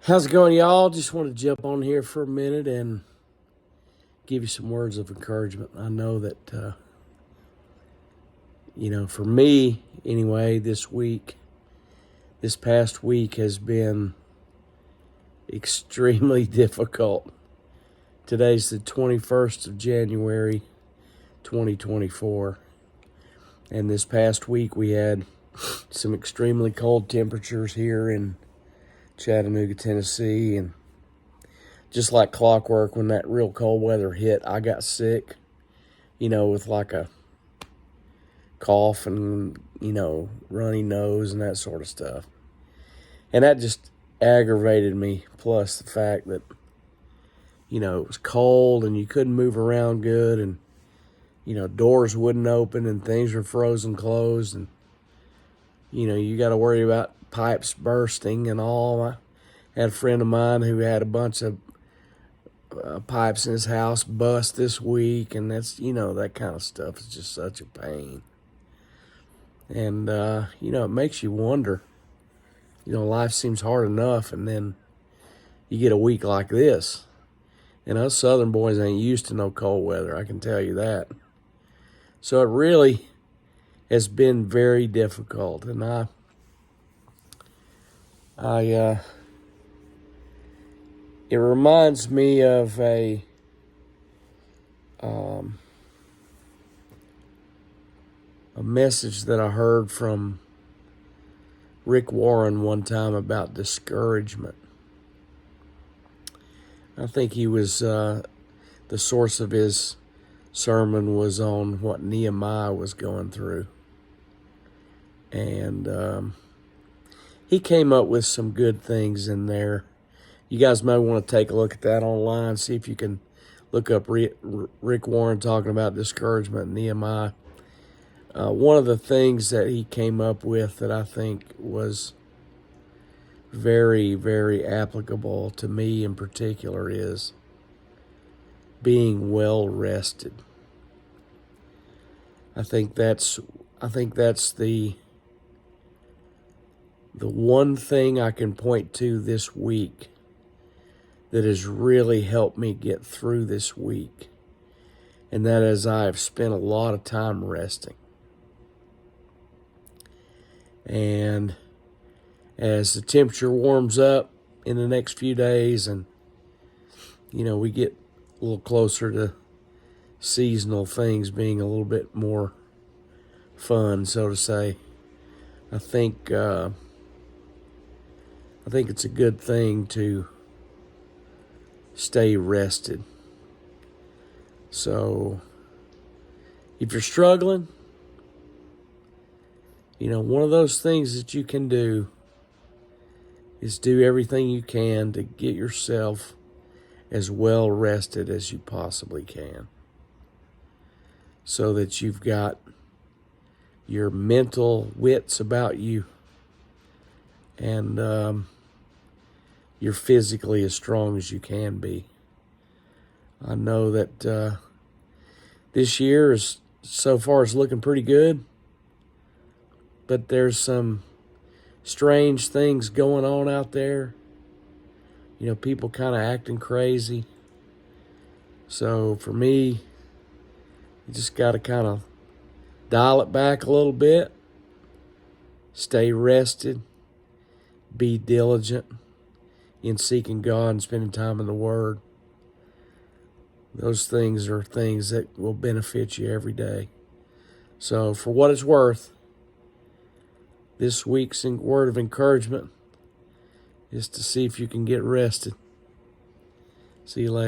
How's it going, y'all? Just want to jump on here for a minute and give you some words of encouragement. I know that, for me anyway, this past week has been extremely difficult. Today's the 21st of January, 2024. And this past week we had some extremely cold temperatures here in Chattanooga, Tennessee, and just like clockwork, when that real cold weather hit, I got sick, with like a cough and, runny nose and that sort of stuff. And that just aggravated me, plus the fact that, it was cold and you couldn't move around good, and, doors wouldn't open and things were frozen closed, and, you got to worry about pipes bursting and all. I had a friend of mine who had a bunch of pipes in his house bust this week, and that's, that kind of stuff is just such a pain. And, it makes you wonder, life seems hard enough, and then you get a week like this. And us Southern boys ain't used to no cold weather, I can tell you that. So it really has been very difficult, and it reminds me of a message that I heard from Rick Warren one time about discouragement. I think he was, the source of his sermon was on what Niehmiah was going through. And he came up with some good things in there. You guys may want to take a look at that online, see if you can look up Rick Warren talking about discouragement and Niehmiah. One of the things that he came up with that I think was very, very applicable to me in particular is being well rested. I think that's the one thing I can point to this week that has really helped me get through this week. And that is, I have spent a lot of time resting. And as the temperature warms up in the next few days, and, we get a little closer to seasonal things being a little bit more fun, so to say, I think it's a good thing to stay rested. So if you're struggling, one of those things that you can do is do everything you can to get yourself as well rested as you possibly can, so that you've got your mental wits about you, and you're physically as strong as you can be. I know that this year is so far is looking pretty good, but there's some strange things going on out there. People kind of acting crazy. So for me, you just got to kind of dial it back a little bit, stay rested, be diligent in seeking God and spending time in the Word. Those things are things that will benefit you every day. So for what it's worth, this week's word of encouragement is to see if you can get rested. See you later.